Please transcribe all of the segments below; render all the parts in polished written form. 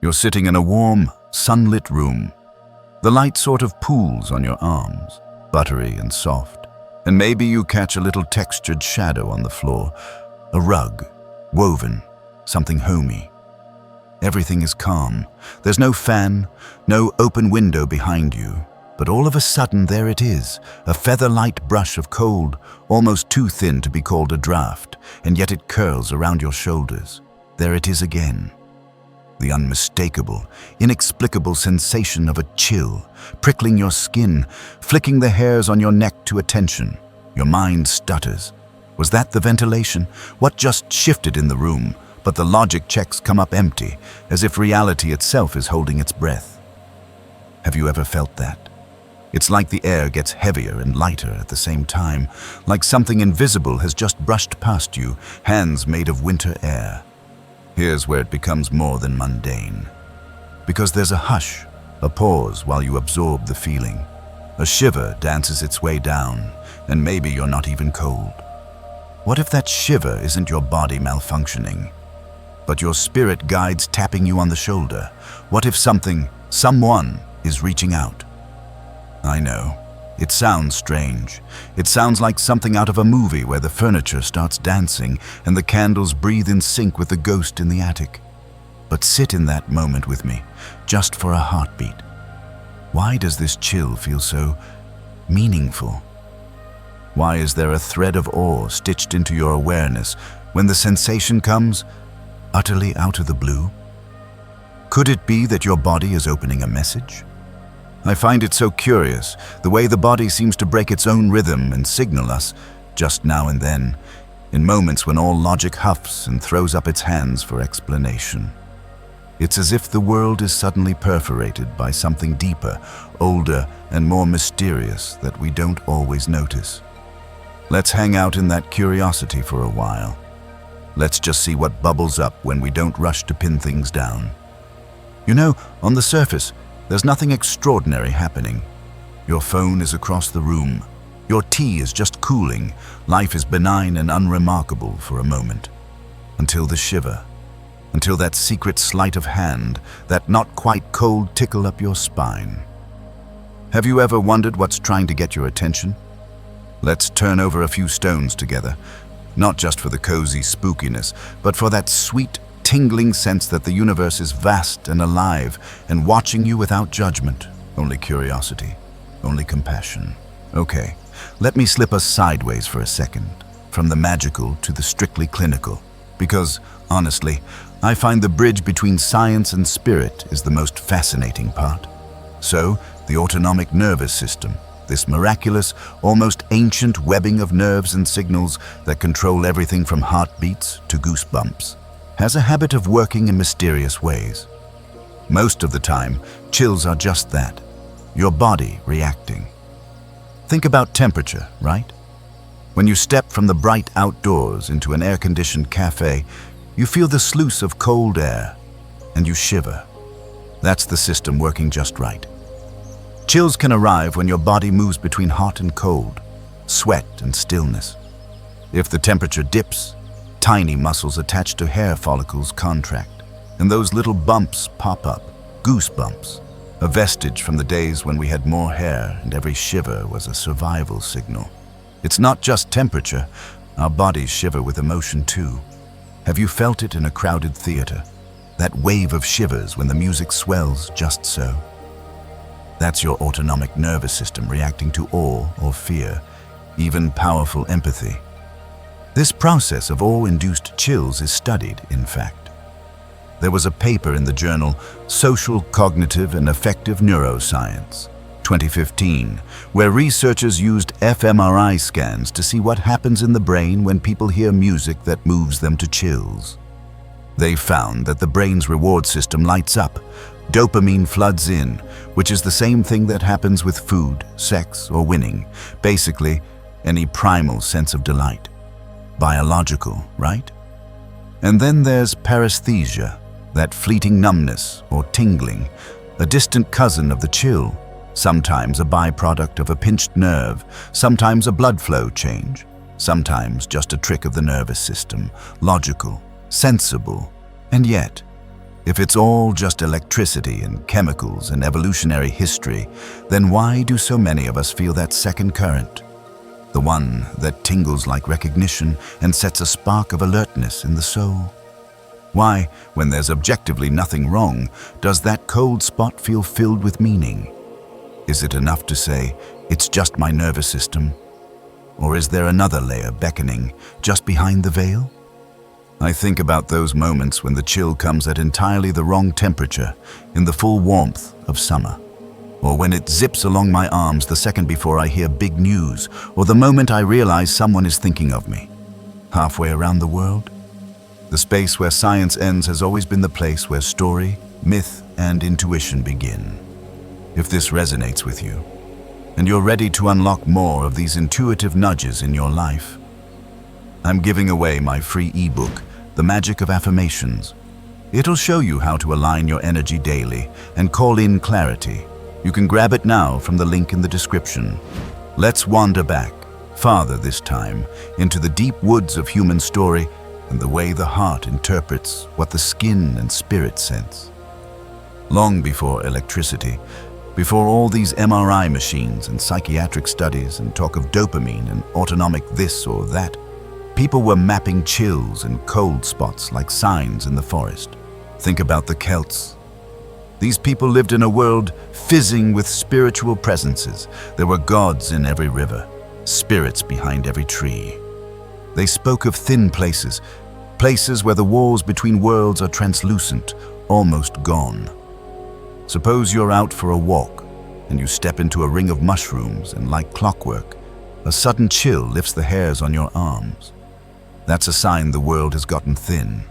You're sitting in a warm, sunlit room. The light sort of pools on your arms, buttery and soft, and maybe you catch a little textured shadow on the floor, a rug, woven, something homey. Everything is calm. There's no fan, no open window behind you, but all of a sudden there it is, a feather-light brush of cold, almost too thin to be called a draft, and yet it curls around your shoulders. There it is again. The unmistakable, inexplicable sensation of a chill, prickling your skin, flicking the hairs on your neck to attention. Your mind stutters. Was that the ventilation? What just shifted in the room? But the logic checks come up empty, as if reality itself is holding its breath. Have you ever felt that? It's like the air gets heavier and lighter at the same time, like something invisible has just brushed past you, hands made of winter air. Here's where it becomes more than mundane. Because there's a hush, a pause while you absorb the feeling. A shiver dances its way down, and maybe you're not even cold. What if that shiver isn't your body malfunctioning, but your spirit guides tapping you on the shoulder? What if someone is reaching out? I know, it sounds strange. It sounds like something out of a movie where the furniture starts dancing and the candles breathe in sync with the ghost in the attic. But sit in that moment with me, just for a heartbeat. Why does this chill feel so meaningful? Why is there a thread of awe stitched into your awareness when the sensation comes utterly out of the blue? Could it be that your body is opening a message? I find it so curious, the way the body seems to break its own rhythm and signal us, just now and then, in moments when all logic huffs and throws up its hands for explanation. It's as if the world is suddenly perforated by something deeper, older, and more mysterious that we don't always notice. Let's hang out in that curiosity for a while. Let's just see what bubbles up when we don't rush to pin things down. You know, on the surface, there's nothing extraordinary happening. Your phone is across the room. Your tea is just cooling. Life is benign and unremarkable for a moment. Until the shiver. Until that secret sleight of hand, that not quite cold tickle up your spine. Have you ever wondered what's trying to get your attention? Let's turn over a few stones together. Not just for the cozy spookiness, but for that sweet, tingling sense that the universe is vast and alive and watching you without judgment. Only curiosity, only compassion. Okay, let me slip us sideways for a second, from the magical to the strictly clinical. Because, honestly, I find the bridge between science and spirit is the most fascinating part. So, the autonomic nervous system, this miraculous, almost ancient webbing of nerves and signals that control everything from heartbeats to goosebumps, has a habit of working in mysterious ways. Most of the time, chills are just that, your body reacting. Think about temperature, right? When you step from the bright outdoors into an air-conditioned cafe, you feel the sluice of cold air, and you shiver. That's the system working just right. Chills can arrive when your body moves between hot and cold, sweat and stillness. If the temperature dips, tiny muscles attached to hair follicles contract, and those little bumps pop up, goosebumps, a vestige from the days when we had more hair and every shiver was a survival signal. It's not just temperature, our bodies shiver with emotion too. Have you felt it in a crowded theater? That wave of shivers when the music swells just so? That's your autonomic nervous system reacting to awe or fear, even powerful empathy. This process of awe-induced chills is studied, in fact. There was a paper in the journal Social, Cognitive, and Affective Neuroscience, 2015, where researchers used fMRI scans to see what happens in the brain when people hear music that moves them to chills. They found that the brain's reward system lights up, dopamine floods in, which is the same thing that happens with food, sex, or winning, basically any primal sense of delight. Biological, right? And then there's paresthesia, that fleeting numbness or tingling, a distant cousin of the chill, sometimes a byproduct of a pinched nerve, sometimes a blood flow change, sometimes just a trick of the nervous system, logical, sensible, and yet, If it's all just electricity and chemicals and evolutionary history, then why do so many of us feel that second current? The one that tingles like recognition and sets a spark of alertness in the soul? Why, when there's objectively nothing wrong, does that cold spot feel filled with meaning? Is it enough to say, it's just my nervous system? Or is there another layer beckoning just behind the veil? I think about those moments when the chill comes at entirely the wrong temperature, in the full warmth of summer. Or when it zips along my arms the second before I hear big news, or the moment I realize someone is thinking of me. Halfway around the world? The space where science ends has always been the place where story, myth, and intuition begin. If this resonates with you, and you're ready to unlock more of these intuitive nudges in your life, I'm giving away my free ebook, The Magic of Affirmations. It'll show you how to align your energy daily and call in clarity. You can grab it now from the link in the description. Let's wander back, farther this time, into the deep woods of human story and the way the heart interprets what the skin and spirit sense. Long before electricity, before all these MRI machines and psychiatric studies and talk of dopamine and autonomic this or that, people were mapping chills and cold spots like signs in the forest. Think about the Celts. These people lived in a world fizzing with spiritual presences. There were gods in every river, spirits behind every tree. They spoke of thin places, places where the walls between worlds are translucent, almost gone. Suppose you're out for a walk, and you step into a ring of mushrooms, and like clockwork, a sudden chill lifts the hairs on your arms. That's a sign the world has gotten thin,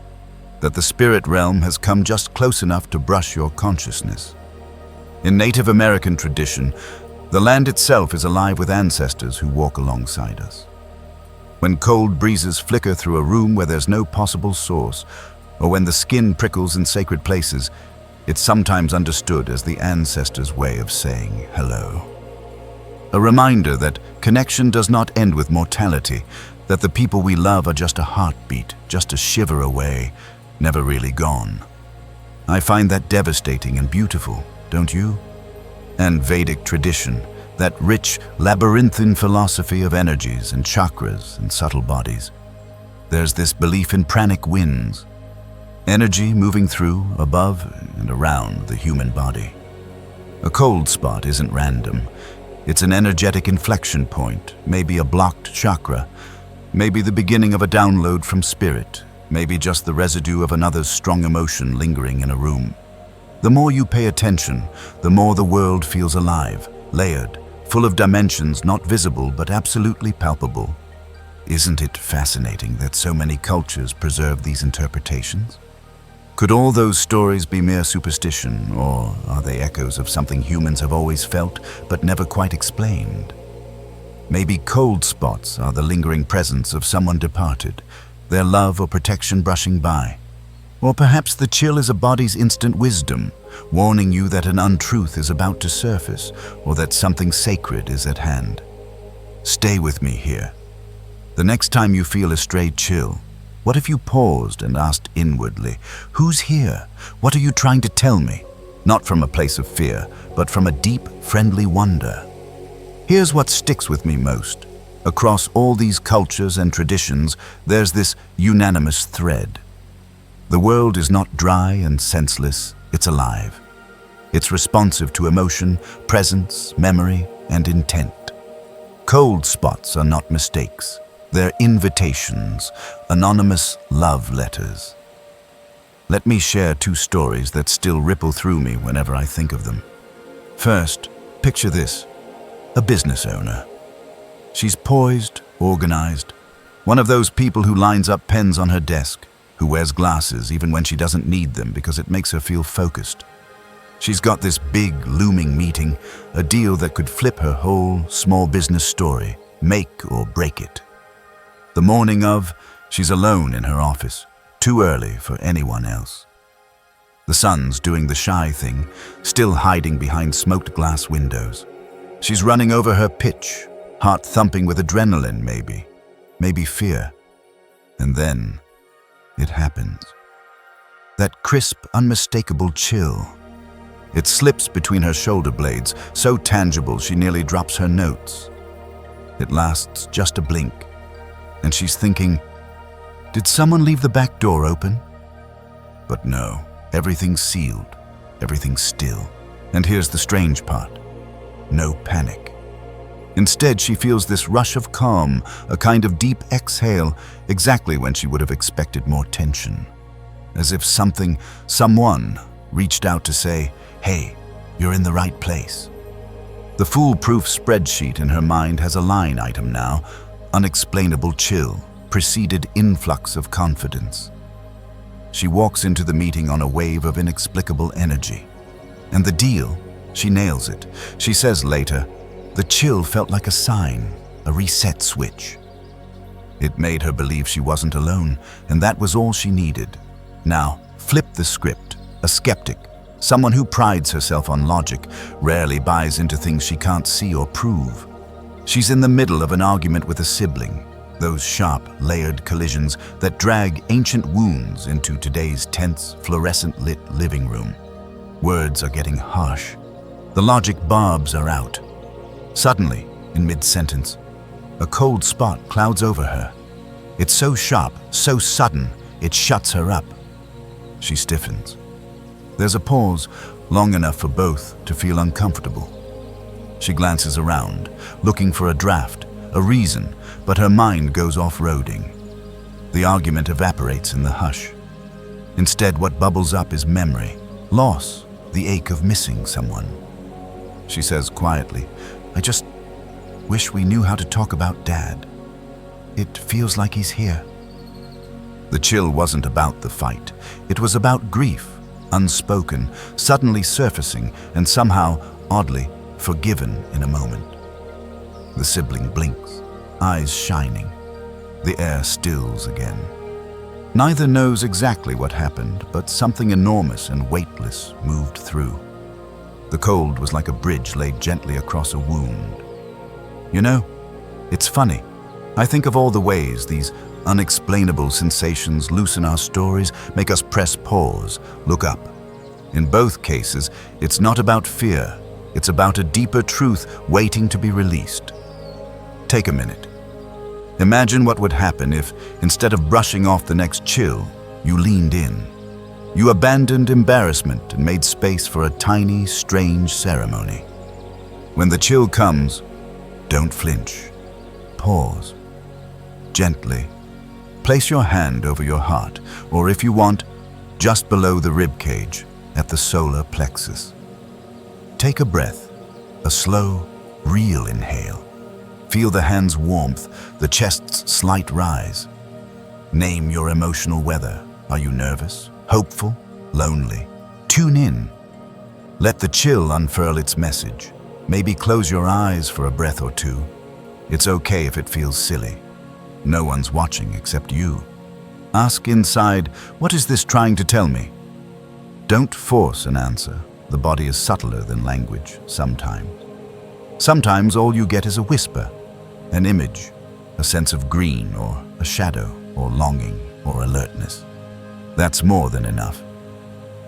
that the spirit realm has come just close enough to brush your consciousness. In Native American tradition, the land itself is alive with ancestors who walk alongside us. When cold breezes flicker through a room where there's no possible source, or when the skin prickles in sacred places, it's sometimes understood as the ancestors' way of saying hello. A reminder that connection does not end with mortality, that the people we love are just a heartbeat, just a shiver away, never really gone. I find that devastating and beautiful, don't you? And Vedic tradition, that rich, labyrinthine philosophy of energies and chakras and subtle bodies. There's this belief in pranic winds, energy moving through, above, and around the human body. A cold spot isn't random. It's an energetic inflection point, maybe a blocked chakra, maybe the beginning of a download from spirit, maybe just the residue of another strong emotion lingering in a room. The more you pay attention, the more the world feels alive, layered, full of dimensions not visible but absolutely palpable. Isn't it fascinating that so many cultures preserve these interpretations? Could all those stories be mere superstition, or are they echoes of something humans have always felt but never quite explained? Maybe cold spots are the lingering presence of someone departed, their love or protection brushing by. Or perhaps the chill is a body's instant wisdom, warning you that an untruth is about to surface, or that something sacred is at hand. Stay with me here. The next time you feel a stray chill, what if you paused and asked inwardly, who's here? What are you trying to tell me? Not from a place of fear, but from a deep, friendly wonder. Here's what sticks with me most. Across all these cultures and traditions, there's this unanimous thread. The world is not dry and senseless, it's alive. It's responsive to emotion, presence, memory, and intent. Cold spots are not mistakes. They're invitations, anonymous love letters. Let me share two stories that still ripple through me whenever I think of them. First, picture this. A business owner. She's poised, organized, one of those people who lines up pens on her desk, who wears glasses even when she doesn't need them because it makes her feel focused. She's got this big, looming meeting, a deal that could flip her whole small business story, make or break it. The morning of, she's alone in her office, too early for anyone else. The son's doing the shy thing, still hiding behind smoked glass windows. She's running over her pitch, heart thumping with adrenaline maybe fear. And then it happens. That crisp, unmistakable chill. It slips between her shoulder blades, so tangible she nearly drops her notes. It lasts just a blink, and she's thinking, did someone leave the back door open? But no, everything's sealed, everything's still. And here's the strange part. No panic. Instead, she feels this rush of calm, a kind of deep exhale, exactly when she would have expected more tension. As if someone reached out to say, hey, you're in the right place. The foolproof spreadsheet in her mind has a line item now, unexplainable chill, preceded influx of confidence. She walks into the meeting on a wave of inexplicable energy. And the deal, she nails it. She says later, the chill felt like a sign, a reset switch. It made her believe she wasn't alone, and that was all she needed. Now, flip the script. A skeptic, someone who prides herself on logic, rarely buys into things she can't see or prove. She's in the middle of an argument with a sibling, those sharp, layered collisions that drag ancient wounds into today's tense, fluorescent-lit living room. Words are getting harsh. The logic barbs are out. Suddenly, in mid-sentence, a cold spot clouds over her. It's so sharp, so sudden, it shuts her up. She stiffens. There's a pause, long enough for both to feel uncomfortable. She glances around, looking for a draft, a reason, but her mind goes off-roading. The argument evaporates in the hush. Instead, what bubbles up is memory, loss, the ache of missing someone. She says quietly, I just wish we knew how to talk about Dad. It feels like he's here. The chill wasn't about the fight. It was about grief, unspoken, suddenly surfacing, and somehow, oddly, forgiven in a moment. The sibling blinks, eyes shining. The air stills again. Neither knows exactly what happened, but something enormous and weightless moved through. The cold was like a bridge laid gently across a wound. You know, it's funny. I think of all the ways these unexplainable sensations loosen our stories, make us press pause, look up. In both cases, it's not about fear. It's about a deeper truth waiting to be released. Take a minute. Imagine what would happen if, instead of brushing off the next chill, you leaned in. You abandoned embarrassment and made space for a tiny, strange ceremony. When the chill comes, don't flinch. Pause. Gently. Place your hand over your heart, or if you want, just below the rib cage, at the solar plexus. Take a breath, a slow, real inhale. Feel the hand's warmth, the chest's slight rise. Name your emotional weather. Are you nervous, hopeful, lonely? Tune in. Let the chill unfurl its message. Maybe close your eyes for a breath or two. It's okay if it feels silly. No one's watching except you. Ask inside, what is this trying to tell me? Don't force an answer. The body is subtler than language, sometimes. Sometimes all you get is a whisper, an image, a sense of green or a shadow or longing or alertness. That's more than enough.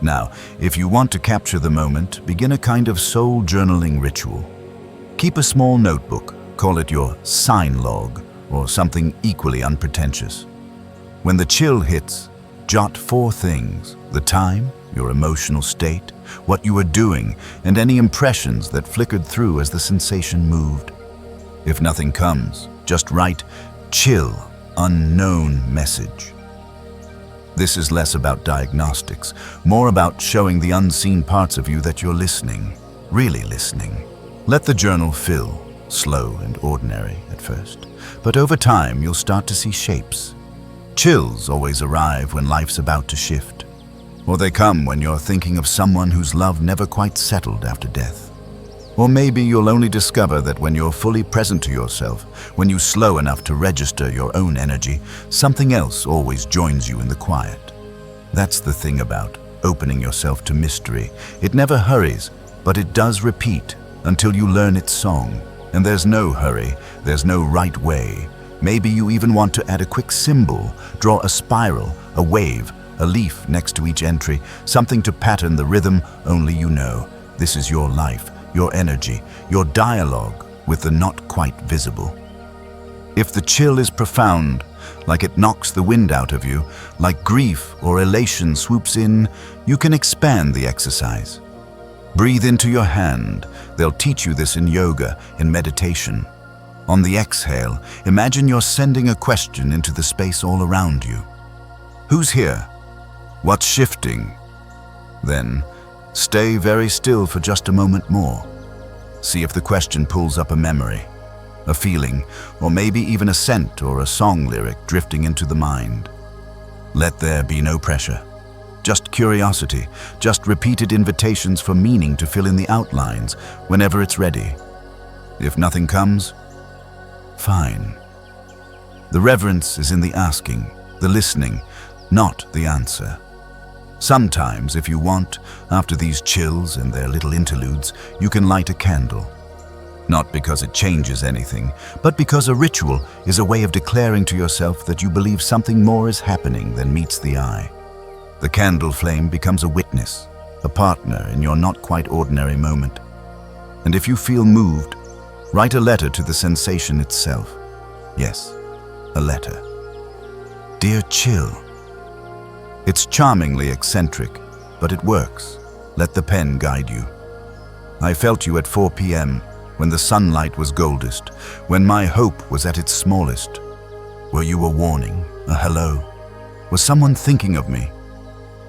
Now, if you want to capture the moment, begin a kind of soul journaling ritual. Keep a small notebook, call it your sign log, or something equally unpretentious. When the chill hits, jot 4 things: the time, your emotional state, what you were doing, and any impressions that flickered through as the sensation moved. If nothing comes, just write, chill, unknown message. This is less about diagnostics, more about showing the unseen parts of you that you're listening, really listening. Let the journal fill, slow and ordinary at first, but over time you'll start to see shapes. Chills always arrive when life's about to shift, or they come when you're thinking of someone whose love never quite settled after death. Or maybe you'll only discover that when you're fully present to yourself, when you slow enough to register your own energy, something else always joins you in the quiet. That's the thing about opening yourself to mystery. It never hurries, but it does repeat until you learn its song. And there's no hurry, there's no right way. Maybe you even want to add a quick symbol, draw a spiral, a wave, a leaf next to each entry, something to pattern the rhythm only you know. This is your life, your energy, your dialogue with the not quite visible. If the chill is profound, like it knocks the wind out of you, like grief or elation swoops in, you can expand the exercise. Breathe into your hand. They'll teach you this in yoga, in meditation. On the exhale, imagine you're sending a question into the space all around you. Who's here? What's shifting? Then, stay very still for just a moment more. See if the question pulls up a memory, a feeling, or maybe even a scent or a song lyric drifting into the mind. Let there be no pressure. Just curiosity, just repeated invitations for meaning to fill in the outlines whenever it's ready. If nothing comes, fine. The reverence is in the asking, the listening, not the answer. Sometimes, if you want, after these chills and their little interludes, you can light a candle. Not because it changes anything, but because a ritual is a way of declaring to yourself that you believe something more is happening than meets the eye. The candle flame becomes a witness, a partner in your not quite ordinary moment. And if you feel moved, write a letter to the sensation itself. Yes, a letter. Dear Chill. It's charmingly eccentric, but it works. Let the pen guide you. I felt you at 4 p.m., when the sunlight was goldest, when my hope was at its smallest. Were you a warning, a hello? Was someone thinking of me?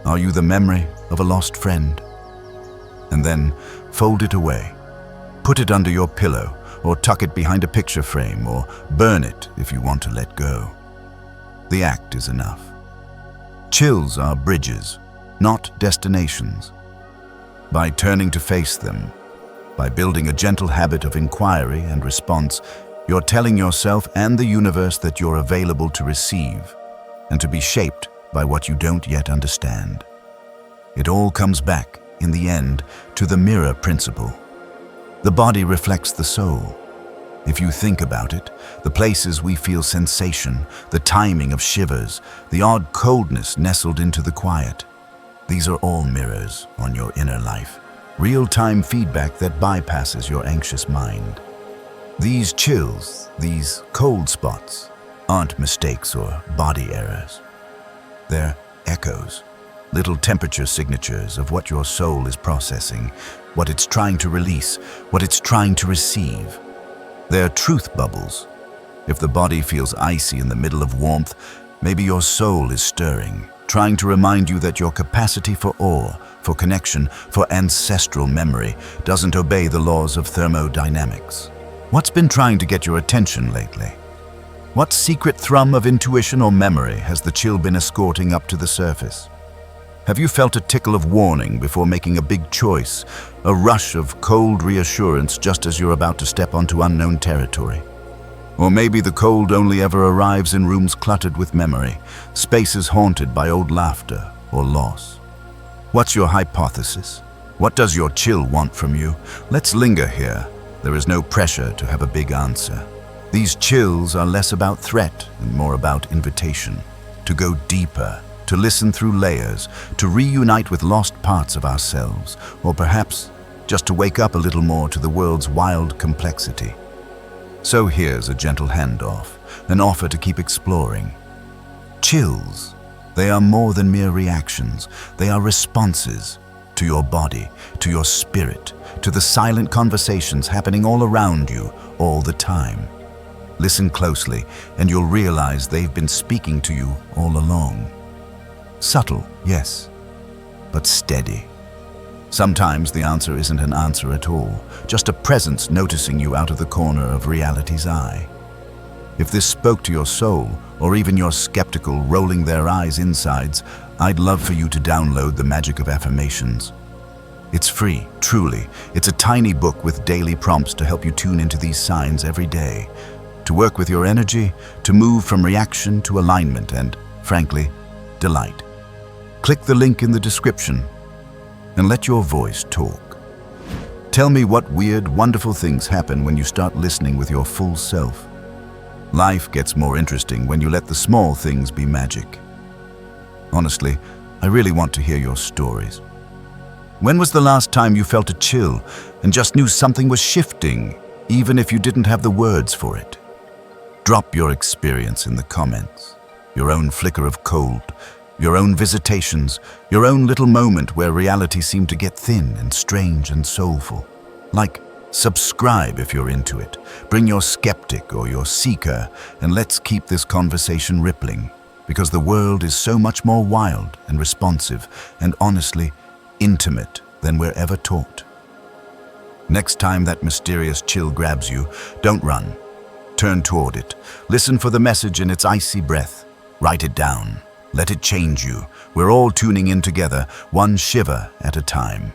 Are you the memory of a lost friend? And then fold it away. Put it under your pillow, or tuck it behind a picture frame, or burn it if you want to let go. The act is enough. Chills are bridges, not destinations. By turning to face them, by building a gentle habit of inquiry and response, you're telling yourself and the universe that you're available to receive and to be shaped by what you don't yet understand. It all comes back, in the end, to the mirror principle. The body reflects the soul. If you think about it, the places we feel sensation, the timing of shivers, the odd coldness nestled into the quiet, these are all mirrors on your inner life. Real-time feedback that bypasses your anxious mind. These chills, these cold spots, aren't mistakes or body errors. They're echoes, little temperature signatures of what your soul is processing, what it's trying to release, what it's trying to receive. They're truth bubbles. If the body feels icy in the middle of warmth, maybe your soul is stirring, trying to remind you that your capacity for awe, for connection, for ancestral memory doesn't obey the laws of thermodynamics. What's been trying to get your attention lately? What secret thrum of intuition or memory has the chill been escorting up to the surface? Have you felt a tickle of warning before making a big choice, a rush of cold reassurance just as you're about to step onto unknown territory? Or maybe the cold only ever arrives in rooms cluttered with memory, spaces haunted by old laughter or loss. What's your hypothesis? What does your chill want from you? Let's linger here. There is no pressure to have a big answer. These chills are less about threat and more about invitation, to go deeper, to listen through layers, to reunite with lost parts of ourselves, or perhaps just to wake up a little more to the world's wild complexity. So here's a gentle handoff, an offer to keep exploring. Chills. They are more than mere reactions. They are responses to your body, to your spirit, to the silent conversations happening all around you all the time. Listen closely, and you'll realize they've been speaking to you all along. Subtle, yes, but steady. Sometimes the answer isn't an answer at all, just a presence noticing you out of the corner of reality's eye. If this spoke to your soul, or even your skeptical, rolling their eyes insides, I'd love for you to download the Magic of Affirmations. It's free, truly. It's a tiny book with daily prompts to help you tune into these signs every day, to work with your energy, to move from reaction to alignment and, frankly, delight. Click the link in the description and let your voice talk. Tell me what weird, wonderful things happen when you start listening with your full self. Life gets more interesting when you let the small things be magic. Honestly, I really want to hear your stories. When was the last time you felt a chill and just knew something was shifting, even if you didn't have the words for it? Drop your experience in the comments. Your own flicker of cold, your own visitations, your own little moment where reality seemed to get thin and strange and soulful. Like, subscribe if you're into it. Bring your skeptic or your seeker, and let's keep this conversation rippling, because the world is so much more wild and responsive and honestly intimate than we're ever taught. Next time that mysterious chill grabs you, don't run. Turn toward it. Listen for the message in its icy breath. Write it down. Let it change you. We're all tuning in together, one shiver at a time.